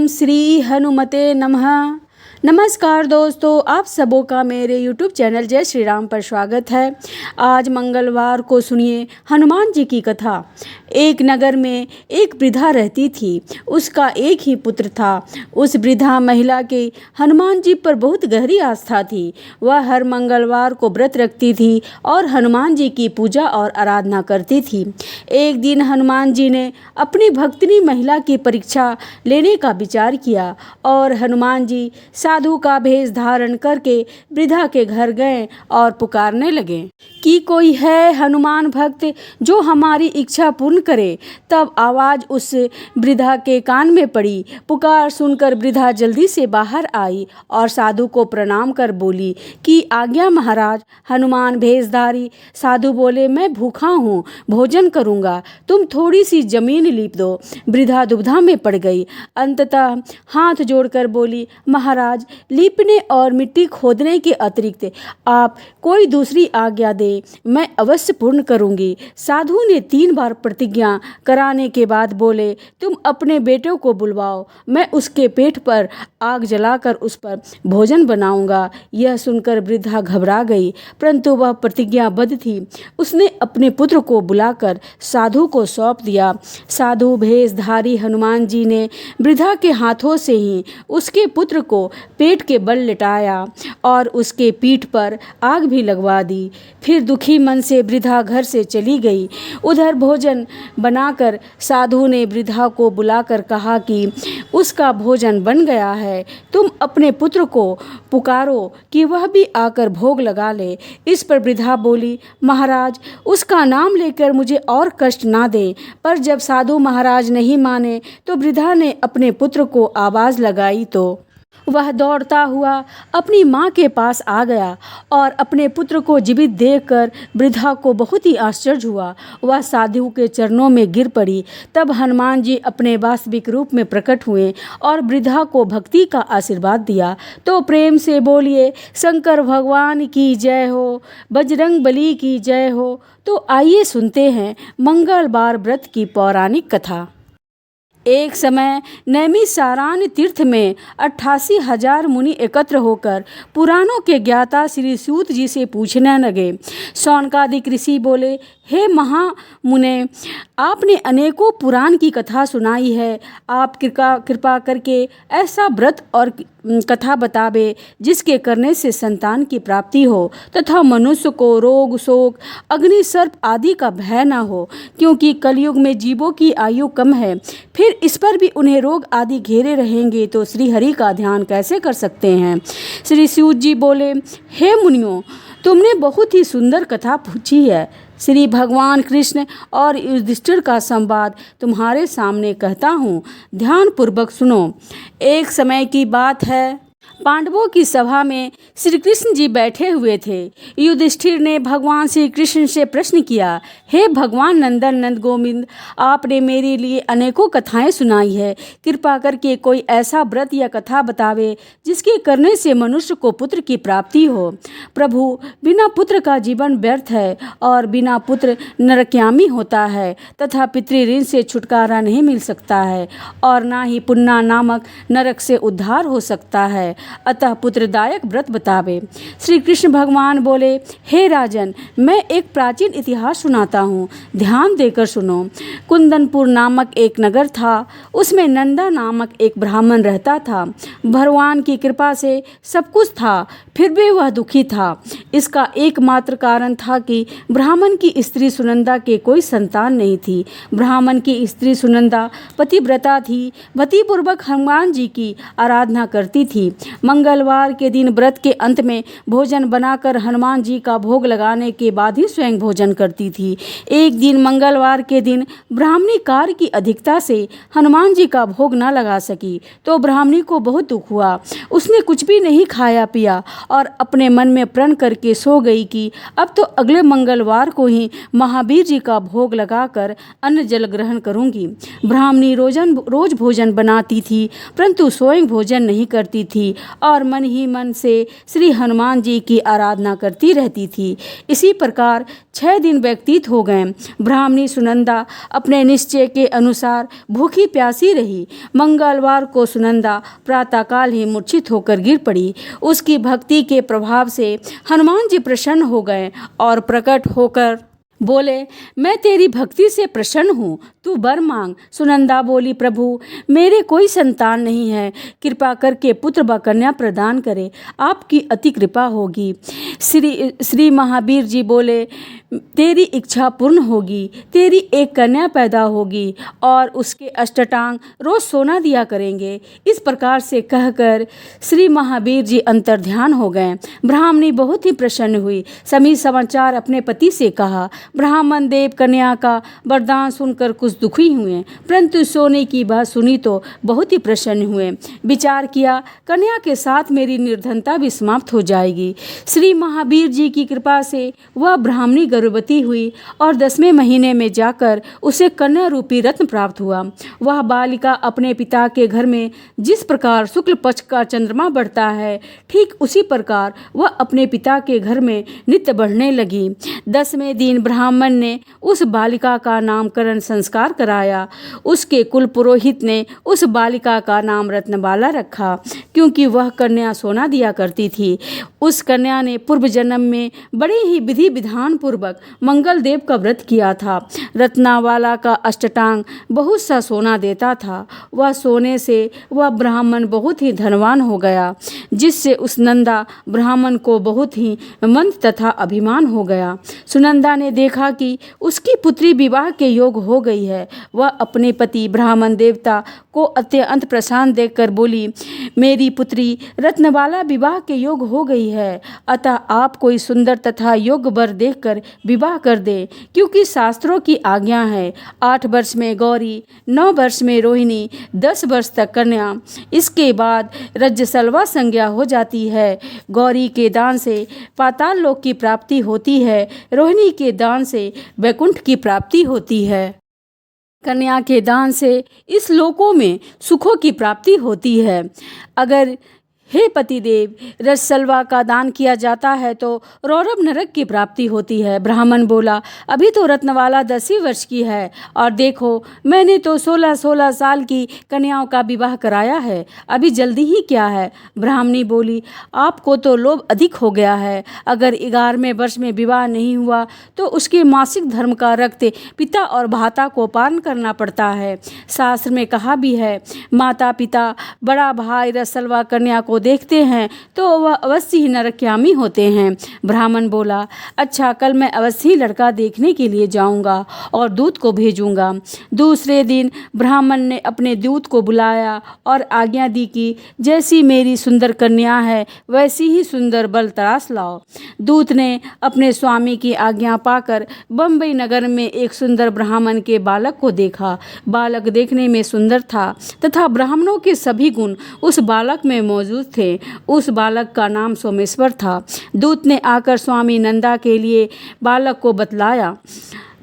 ओम श्री हनुमते नमः। नमस्कार दोस्तों, आप सबों का मेरे YouTube चैनल जय श्री राम पर स्वागत है। आज मंगलवार को सुनिए हनुमान जी की कथा। एक नगर में एक वृद्धा रहती थी। उसका एक ही पुत्र था। उस वृद्धा महिला के हनुमान जी पर बहुत गहरी आस्था थी। वह हर मंगलवार को व्रत रखती थी और हनुमान जी की पूजा और आराधना करती थी। एक दिन हनुमान जी ने अपनी भक्तिनी महिला की परीक्षा लेने का विचार किया और हनुमान जी साधु का भेष धारण करके वृद्धा के घर गए और पुकारने लगे कि कोई है हनुमान भक्त जो हमारी इच्छा पूर्ण करे। तब आवाज़ उस वृद्धा के कान में पड़ी। पुकार सुनकर वृद्धा जल्दी से बाहर आई और साधु को प्रणाम कर बोली कि आज्ञा महाराज। हनुमान भेषधारी साधु बोले, मैं भूखा हूँ, भोजन करूँगा, तुम थोड़ी सी जमीन लीप दो। वृद्धा दुविधा में पड़ गई। अंततः हाथ जोड़कर बोली, महाराज, लीपने और मिट्टी खोदने के अतिरिक्त आप कोई दूसरी आज्ञा दे, मैं अवश्य पूर्ण करूंगी। साधु ने 3 बार प्रतिज्ञा कराने के बाद बोले, तुम अपने बेटे को बुलवाओ, मैं उसके पेट पर आग जलाकर उस पर भोजन बनाऊंगा। यह सुनकर वृद्धा घबरा गई, परंतु वह प्रतिज्ञाबद्ध थी। उसने अपने पुत्र को बुलाकर साधु को सौंप दिया। साधु भेषधारी हनुमान जी ने वृद्धा के हाथों से ही उसके पुत्र को पेट के बल लिटाया और उसके पीठ पर आग भी लगवा दी। फिर दुखी मन से वृद्धा घर से चली गई। उधर भोजन बनाकर साधु ने वृद्धा को बुलाकर कहा कि उसका भोजन बन गया है, तुम अपने पुत्र को पुकारो कि वह भी आकर भोग लगा ले। इस पर वृद्धा बोली, महाराज, उसका नाम लेकर मुझे और कष्ट ना दें। पर जब साधु महाराज नहीं माने तो वृद्धा ने अपने पुत्र को आवाज़ लगाई तो वह दौड़ता हुआ अपनी माँ के पास आ गया और अपने पुत्र को जीवित देखकर वृद्धा को बहुत ही आश्चर्य हुआ। वह साधु के चरणों में गिर पड़ी। तब हनुमान जी अपने वास्तविक रूप में प्रकट हुए और वृद्धा को भक्ति का आशीर्वाद दिया। तो प्रेम से बोलिए, शंकर भगवान की जय हो, बजरंग बली की जय हो। तो आइए सुनते हैं मंगलवार व्रत की पौराणिक कथा। एक समय नैमिषारण्य तीर्थ में 88,000 मुनि एकत्र होकर पुराणों के ज्ञाता श्री सूत जी से पूछने लगे। शौनकादिक ऋषि बोले, हे महामुने, आपने अनेकों पुराण की कथा सुनाई है। आप कृपा करके ऐसा व्रत और कथा बतावे जिसके करने से संतान की प्राप्ति हो तथा मनुष्य को रोग, शोक, अग्नि, सर्प आदि का भय न हो, क्योंकि कलयुग में जीवों की आयु कम है। फिर इस पर भी उन्हें रोग आदि घेरे रहेंगे तो श्री हरि का ध्यान कैसे कर सकते हैं। श्री सूत जी बोले, हे मुनियों, तुमने बहुत ही सुंदर कथा पूछी है। श्री भगवान कृष्ण और युधिष्ठिर का संवाद तुम्हारे सामने कहता हूँ, ध्यानपूर्वक सुनो। एक समय की बात है, पांडवों की सभा में श्री कृष्ण जी बैठे हुए थे। युधिष्ठिर ने भगवान श्री कृष्ण से प्रश्न किया, हे भगवान नंदन नंद गोविंद, आपने मेरे लिए अनेकों कथाएं सुनाई है। कृपा करके कोई ऐसा व्रत या कथा बतावे जिसके करने से मनुष्य को पुत्र की प्राप्ति हो। प्रभु, बिना पुत्र का जीवन व्यर्थ है और बिना पुत्र नरक्यामी होता है तथा पितृऋण से छुटकारा नहीं मिल सकता है और ना ही पुन्ना नामक नरक से उद्धार हो सकता है। अतः पुत्रदायक व्रत बतावे। श्री कृष्ण भगवान बोले, हे राजन, मैं एक प्राचीन इतिहास सुनाता हूँ, ध्यान देकर सुनो। कुंदनपुर नामक एक नगर था। उसमें नंदा नामक एक ब्राह्मण रहता था। भगवान की कृपा से सब कुछ था, फिर भी वह दुखी था। इसका एकमात्र कारण था कि ब्राह्मण की स्त्री सुनंदा के कोई संतान नहीं थी। ब्राह्मण की स्त्री सुनंदा पतिव्रता थी, पतिपूर्वक हनुमान जी की आराधना करती थी। मंगलवार के दिन व्रत के अंत में भोजन बनाकर हनुमान जी का भोग लगाने के बाद ही स्वयं भोजन करती थी। एक दिन मंगलवार के दिन ब्राह्मणी कार्य की अधिकता से हनुमान जी का भोग न लगा सकी तो ब्राह्मणी को बहुत दुख हुआ। उसने कुछ भी नहीं खाया पिया और अपने मन में प्रण करके सो गई कि अब तो अगले मंगलवार को ही महावीर जी का भोग लगाकर अन्न जल ग्रहण करूंगी। ब्राह्मणी रोज भोजन बनाती थी, परंतु स्वयं भोजन नहीं करती थी थी और मन ही मन से श्री हनुमान जी की आराधना करती रहती थी। इसी प्रकार 6 दिन व्यतीत हो गए। ब्राह्मणी सुनंदा अपने निश्चय के अनुसार भूखी प्यासी रही। मंगलवार को सुनंदा प्रातःकाल ही मूर्छित होकर गिर पड़ी। उसकी भक्ति के प्रभाव से हनुमान जी प्रसन्न हो गए और प्रकट होकर बोले, मैं तेरी भक्ति से प्रसन्न हूँ, तू वर मांग। सुनंदा बोली, प्रभु मेरे कोई संतान नहीं है, कृपा करके पुत्र व कन्या प्रदान करे, आपकी अति कृपा होगी। श्री महावीर जी बोले, तेरी इच्छा पूर्ण होगी, तेरी एक कन्या पैदा होगी और उसके अष्टांग रोज सोना दिया करेंगे। इस प्रकार से कहकर श्री महावीर जी अंतर्ध्यान हो गए। ब्राह्मणी बहुत ही प्रसन्न हुई। सभी समाचार अपने पति से कहा। ब्राह्मण देव कन्या का वरदान सुनकर कुछ दुखी हुए, परंतु सोने की बात सुनी तो बहुत ही प्रसन्न हुए। विचार किया, कन्या के साथ मेरी निर्धनता भी समाप्त हो जाएगी। श्री महावीर जी की कृपा से वह ब्राह्मणी गर्भवती हुई और 10वें महीने में जाकर उसे कन्या रूपी रत्न प्राप्त हुआ। वह बालिका अपने पिता के घर में जिस प्रकार शुक्ल पक्ष का चंद्रमा बढ़ता है, ठीक उसी प्रकार वह अपने पिता के घर में नित्य बढ़ने लगी। 10वें दिन ब्राह्मण ने उस बालिका का नामकरण संस्कार कराया। उसके कुल पुरोहित ने उस बालिका का नाम रत्नबाला रखा, क्योंकि वह कन्या सोना दिया करती थी। उस कन्या ने पूर्व जन्म में बड़े ही विधि विधान पूर्वक मंगल देव का व्रत किया था। रत्नावाला का अष्टांग बहुत सा सोना देता था। वह सोने से वह ब्राह्मण बहुत ही धनवान हो गया, जिससे उस नंदा ब्राह्मण को बहुत ही मंद तथा अभिमान हो गया। सुनंदा ने देखा कि उसकी पुत्री विवाह के योग हो गई है। वह अपने पति ब्राह्मण देवता को अत्यंत प्रसन्न देखकर बोली, मेरी पुत्री रत्नवाला विवाह के योग हो गई है, अतः आप कोई सुंदर तथा योग्य वर देखकर विवाह कर दे, क्योंकि शास्त्रों की आज्ञा है 8 वर्ष में गौरी, 9 वर्ष में रोहिणी, 10 वर्ष तक कन्या, इसके बाद रजसलवा संज्ञा हो जाती है। गौरी के दान से पाताल लोक की प्राप्ति होती है, रोहिणी के दान से वैकुंठ की प्राप्ति होती है, कन्या के दान से इस लोकों में सुखों की प्राप्ति होती है। अगर हे पतिदेव, रजसलवा का दान किया जाता है तो रौरव नरक की प्राप्ति होती है। ब्राह्मण बोला, अभी तो रत्नवाला 10 ही वर्ष की है और देखो मैंने तो 16-16 साल की कन्याओं का विवाह कराया है, अभी जल्दी ही क्या है। ब्राह्मणी बोली, आपको तो लोभ अधिक हो गया है। अगर 11वें वर्ष में विवाह नहीं हुआ तो उसके मासिक धर्म का रक्त पिता और भाता को पालन करना पड़ता है। शास्त्र में कहा भी है, माता पिता बड़ा भाई रजसलवा कन्या को देखते हैं तो वह अवश्य ही नरकयामी होते हैं। ब्राह्मण बोला, अच्छा कल मैं अवश्य ही लड़का देखने के लिए जाऊंगा और दूत को भेजूंगा। दूसरे दिन ब्राह्मण ने अपने दूत को बुलाया और आज्ञा दी कि जैसी मेरी सुंदर कन्या है वैसी ही सुंदर बल तराश लाओ। दूत ने अपने स्वामी की आज्ञा पाकर बम्बई नगर में एक सुंदर ब्राह्मण के बालक को देखा। बालक देखने में सुंदर था तथा ब्राह्मणों के सभी गुण उस बालक में मौजूद थे। उस बालक का नाम सोमेश्वर था। दूत ने आकर स्वामी नंदा के लिए बालक को बतलाया।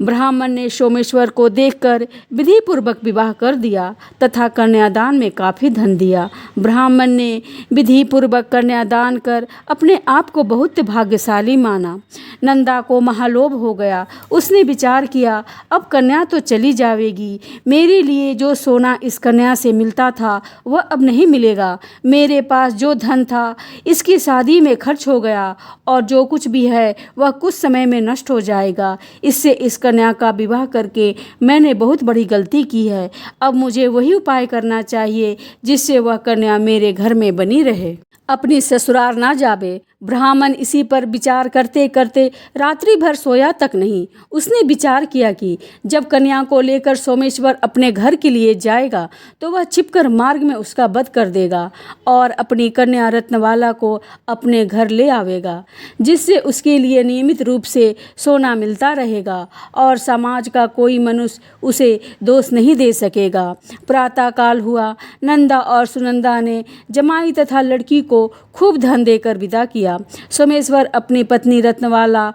ब्राह्मण ने सोमेश्वर को देखकर विधि पूर्वक विवाह कर दिया तथा कन्यादान में काफ़ी धन दिया। ब्राह्मण ने विधि पूर्वक कन्यादान कर अपने आप को बहुत भाग्यशाली माना। नंदा को महालोभ हो गया। उसने विचार किया, अब कन्या तो चली जाएगी, मेरे लिए जो सोना इस कन्या से मिलता था वह अब नहीं मिलेगा। मेरे पास जो धन था इसकी शादी में खर्च हो गया और जो कुछ भी है वह कुछ समय में नष्ट हो जाएगा। इससे इस कन्या का विवाह करके मैंने बहुत बड़ी गलती की है। अब मुझे वही उपाय करना चाहिए जिससे वह कन्या मेरे घर में बनी रहे, अपनी ससुराल ना जावे। ब्राह्मण इसी पर विचार करते करते रात्रि भर सोया तक नहीं। उसने विचार किया कि जब कन्या को लेकर सोमेश्वर अपने घर के लिए जाएगा तो वह छिपकर मार्ग में उसका वध कर देगा और अपनी कन्या रत्नवाला को अपने घर ले आवेगा, जिससे उसके लिए नियमित रूप से सोना मिलता रहेगा और समाज का कोई मनुष्य उसे दोष नहीं दे सकेगा। प्रातःकाल हुआ। नंदा और सुनंदा ने जमाई तथा लड़की को को खूब धन देकर विदा किया। सोमेश्वर अपनी पत्नी रत्नवाला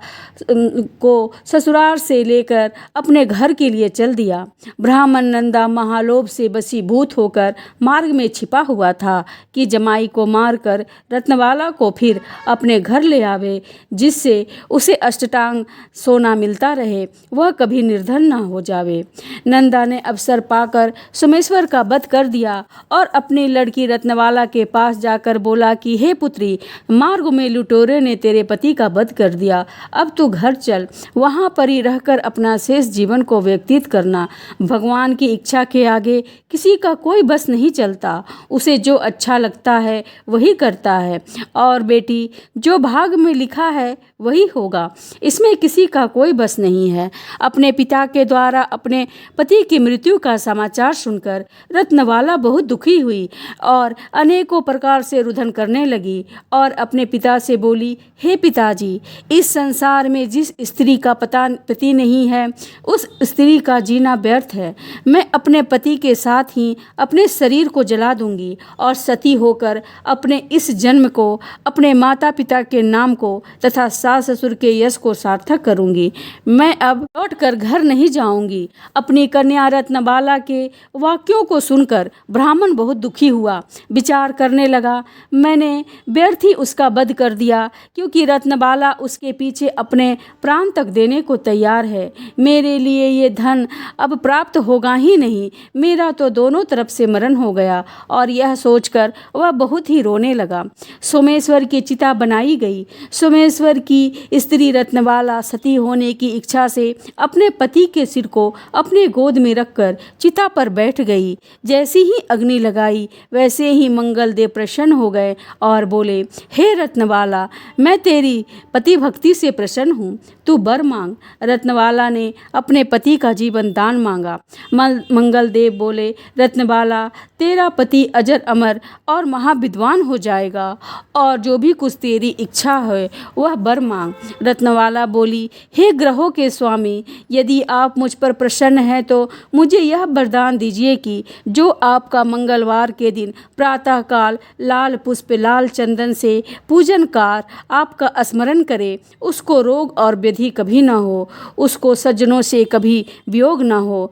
को ससुराल से लेकर अपने घर के लिए चल दिया। ब्राह्मण नंदा महालोभ से वशीभूत होकर मार्ग में छिपा हुआ था कि जमाई को मारकर रत्नवाला को फिर अपने घर ले आवे, जिससे उसे अष्टांग सोना मिलता रहे, वह कभी निर्धन न हो जावे। नंदा ने अवसर पाकर सोमेश्वर का वध कर दिया और अपनी लड़की रत्नवाला के पास जाकर बोला कि हे पुत्री, मार्ग में लुटेरे ने तेरे पति का वध कर दिया, अब तू घर चल, वहाँ पर ही रहकर अपना शेष जीवन को व्यतीत करना। भगवान की इच्छा के आगे किसी का कोई बस नहीं चलता, उसे जो अच्छा लगता है वही करता है, और बेटी जो भाग में लिखा है वही होगा, इसमें किसी का कोई बस नहीं है। अपने पिता के द्वारा अपने पति की मृत्यु का समाचार सुनकर रत्नवाला बहुत दुखी हुई और अनेकों प्रकार से रुदन करने लगी और अपने पिता से बोली, हे पिताजी, इस संसार में जिस स्त्री का पति नहीं है उस स्त्री का जीना व्यर्थ है। मैं अपने पति के साथ ही अपने शरीर को जला दूंगी और सती होकर अपने इस जन्म को, अपने माता पिता के नाम को तथा सास ससुर के यश को सार्थक करूंगी। मैं अब लौटकर घर नहीं जाऊंगी। अपनी कन्या रत्नबाला के वाक्यों को सुनकर ब्राह्मण बहुत दुखी हुआ। विचार करने लगा, मैंने व्यर्थ ही उसका वध कर दिया, क्योंकि रत्नबाला उसके पीछे अपने प्राण तक देने को तैयार है। मेरे लिए ये धन अब प्राप्त होगा ही नहीं, मेरा तो दोनों तरफ से मरण हो गया। और यह सोचकर वह बहुत ही रोने लगा। सोमेश्वर की चिता बनाई गई। सोमेश्वर की स्त्री रत्नबाला सती होने की इच्छा से अपने पति के सिर को अपने गोद में रखकर चिता पर बैठ गई। जैसी ही अग्नि लगाई वैसे ही मंगलदेव प्रसन्न हो गए और बोले, हे रत्नबाला, मैं तेरी पति भक्ति से प्रसन्न हूँ, तू वर मांग। रत्नबाला ने अपने पति का जीवन दान मांगा। मंगलदेव बोले, रत्नबाला, तेरा पति अजर अमर और महाविद्वान हो जाएगा, और जो भी कुछ तेरी इच्छा है वह वर मांग। रत्नबाला बोली, हे ग्रहों के स्वामी, यदि आप मुझ पर प्रसन्न हैं तो मुझे यह वरदान दीजिए कि जो आपका मंगलवार के दिन प्रातःकाल लाल पुष्प लाल चंदन से पूजन कार आपका स्मरण करे, उसको रोग और व्याधि कभी न हो, उसको सज्जनों से कभी वियोग न हो,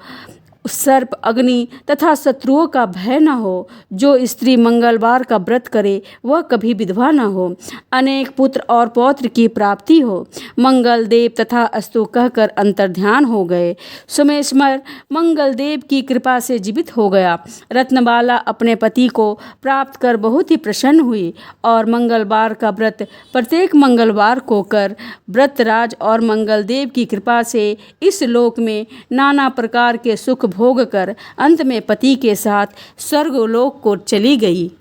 सर्प अग्नि तथा शत्रुओं का भय न हो। जो स्त्री मंगलवार का व्रत करे वह कभी विधवा न हो, अनेक पुत्र और पौत्र की प्राप्ति हो। मंगलदेव तथा अस्तु कहकर अंतर्ध्यान हो गए। सोमेश्वर मंगलदेव की कृपा से जीवित हो गया। रत्नबाला अपने पति को प्राप्त कर बहुत ही प्रसन्न हुई और मंगलवार का व्रत प्रत्येक मंगलवार को कर व्रतराज और मंगलदेव की कृपा से इस लोक में नाना प्रकार के सुख भोग कर अंत में पति के साथ स्वर्गलोक को चली गई।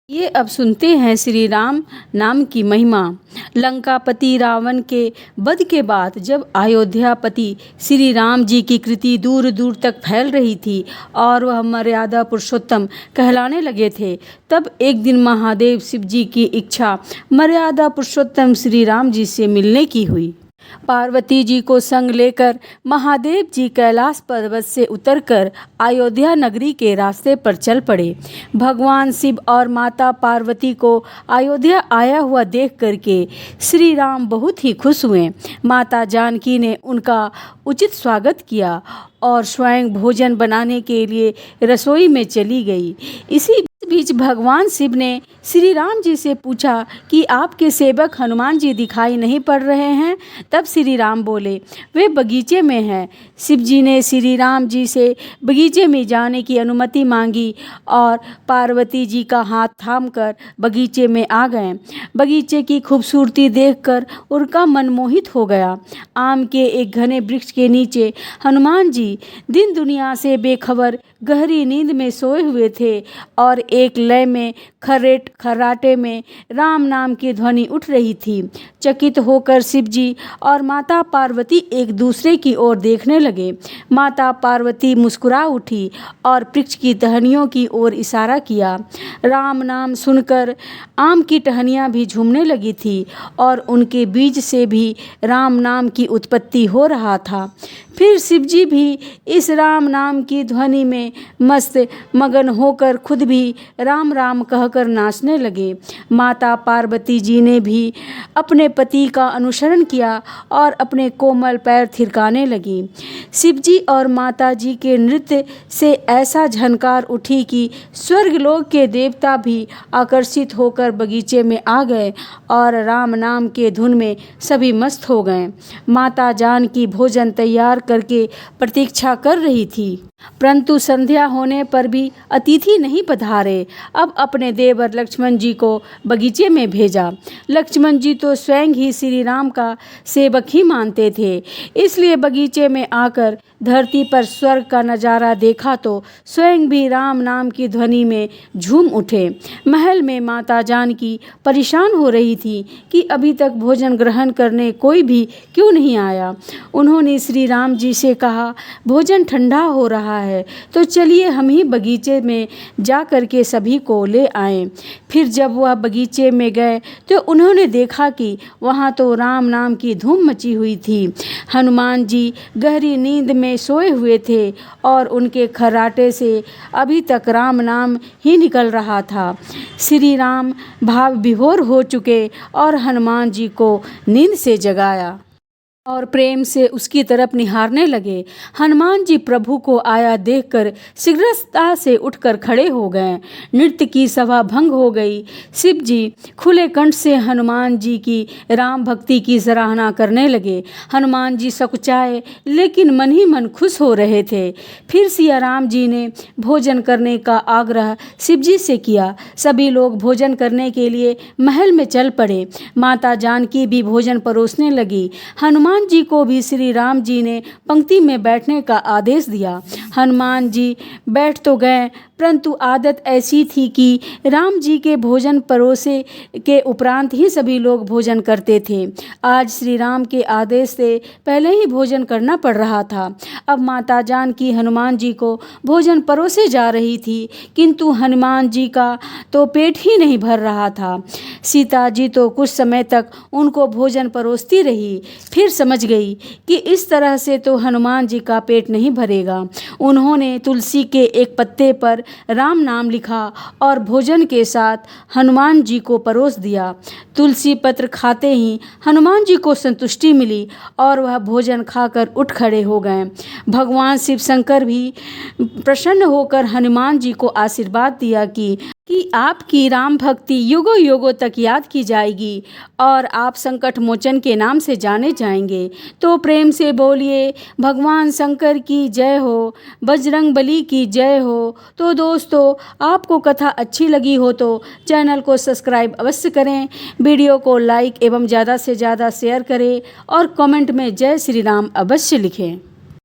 ये अब सुनते हैं श्री राम नाम की महिमा। लंकापति रावण के वध के बाद जब अयोध्यापति श्री राम जी की कृति दूर दूर तक फैल रही थी और वह मर्यादा पुरुषोत्तम कहलाने लगे थे, तब एक दिन महादेव शिव जी की इच्छा मर्यादा पुरुषोत्तम श्री राम जी से मिलने की हुई। पार्वती जी को संग लेकर महादेव जी कैलाश पर्वत से उतरकर अयोध्या नगरी के रास्ते पर चल पड़े। भगवान शिव और माता पार्वती को अयोध्या आया हुआ देख करके श्री राम बहुत ही खुश हुए। माता जानकी ने उनका उचित स्वागत किया और स्वयं भोजन बनाने के लिए रसोई में चली गई। इसी बीच भगवान शिव ने श्री राम जी से पूछा कि आपके सेवक हनुमान जी दिखाई नहीं पड़ रहे हैं। तब श्री राम बोले, वे बगीचे में हैं। शिव जी ने श्री राम जी से बगीचे में जाने की अनुमति मांगी और पार्वती जी का हाथ थामकर बगीचे में आ गए। बगीचे की खूबसूरती देखकर उनका मन मोहित हो गया। आम के एक घने वृक्ष के नीचे हनुमान जी दिन दुनिया से बेखबर गहरी नींद में सोए हुए थे और एक लय में खर्राटे में राम नाम की ध्वनि उठ रही थी। चकित होकर शिव जी और माता पार्वती एक दूसरे की ओर देखने लगे। माता पार्वती मुस्कुरा उठी और वृक्ष की टहनियों की ओर इशारा किया। राम नाम सुनकर आम की टहनियाँ भी झूमने लगी थी और उनके बीज से भी राम नाम की उत्पत्ति हो रहा था। फिर शिव जी भी इस राम नाम की ध्वनि में मस्त मगन होकर खुद भी राम राम कहकर नाचने लगे। माता पार्वती जी ने भी अपने पति का अनुसरण किया और अपने कोमल पैर थिरकाने लगी। शिव जी और माता जी के नृत्य से ऐसा झनकार उठी कि स्वर्गलोक के देवता भी आकर्षित होकर बगीचे में आ गए और राम नाम के धुन में सभी मस्त हो गए। माता जानकी भोजन तैयार करके प्रतीक्षा कर रही थी, परंतु संध्या होने पर भी अतिथि नहीं पधारे। अब अपने देवर लक्ष्मण जी को बगीचे में भेजा। लक्ष्मण जी तो स्वयं ही श्री राम का सेवक ही मानते थे, इसलिए बगीचे में आकर धरती पर स्वर्ग का नज़ारा देखा तो स्वयं भी राम नाम की ध्वनि में झूम उठे। महल में माता जानकी परेशान हो रही थी कि अभी तक भोजन ग्रहण करने कोई भी क्यों नहीं आया। उन्होंने श्री राम जी से कहा, भोजन ठंडा हो रहा है तो चलिए हम ही बगीचे में जा कर के सभी को ले आएं। फिर जब वह बगीचे में गए तो उन्होंने देखा कि वहाँ तो राम नाम की धूम मची हुई थी। हनुमान जी गहरी नींद में सोए हुए थे और उनके खर्राटे से अभी तक राम नाम ही निकल रहा था। श्री राम भाव विभोर हो चुके और हनुमान जी को नींद से जगाया और प्रेम से उसकी तरफ निहारने लगे। हनुमान जी प्रभु को आया देखकर शीघ्रता से उठकर खड़े हो गए। नृत्य की सभा भंग हो गई। शिव जी खुले कंठ से हनुमान जी की राम भक्ति की सराहना करने लगे। हनुमान जी सकुचाए लेकिन मन ही मन खुश हो रहे थे। फिर सिया राम जी ने भोजन करने का आग्रह शिव जी से किया। सभी लोग भोजन करने के लिए महल में चल पड़े। माता जानकी भी भोजन परोसने लगी। हनुमान जी को भी श्री राम जी ने पंक्ति में बैठने का आदेश दिया। हनुमान जी बैठ तो गए, परंतु आदत ऐसी थी कि राम जी के भोजन परोसे के उपरांत ही सभी लोग भोजन करते थे। आज श्री राम के आदेश से पहले ही भोजन करना पड़ रहा था। अब माता जानकी हनुमान जी को भोजन परोसे जा रही थी, किंतु हनुमान जी का तो पेट ही नहीं भर रहा था। सीता जी तो कुछ समय तक उनको भोजन परोसती रही, फिर समझ गई कि इस तरह से तो हनुमान जी का पेट नहीं भरेगा। उन्होंने तुलसी के एक पत्ते पर राम नाम लिखा और भोजन के साथ हनुमान जी को परोस दिया। तुलसी पत्र खाते ही हनुमान जी को संतुष्टि मिली और वह भोजन खाकर उठ खड़े हो गए। भगवान शिव शंकर भी प्रसन्न होकर हनुमान जी को आशीर्वाद दिया कि आपकी राम भक्ति युगों युगों तक याद की जाएगी और आप संकट मोचन के नाम से जाने जाएंगे। तो प्रेम से बोलिए भगवान शंकर की जय हो, बजरंग बली की जय हो। तो दोस्तों, आपको कथा अच्छी लगी हो तो चैनल को सब्सक्राइब अवश्य करें, वीडियो को लाइक एवं ज़्यादा से ज़्यादा शेयर करें और कमेंट में जय श्री राम अवश्य लिखें।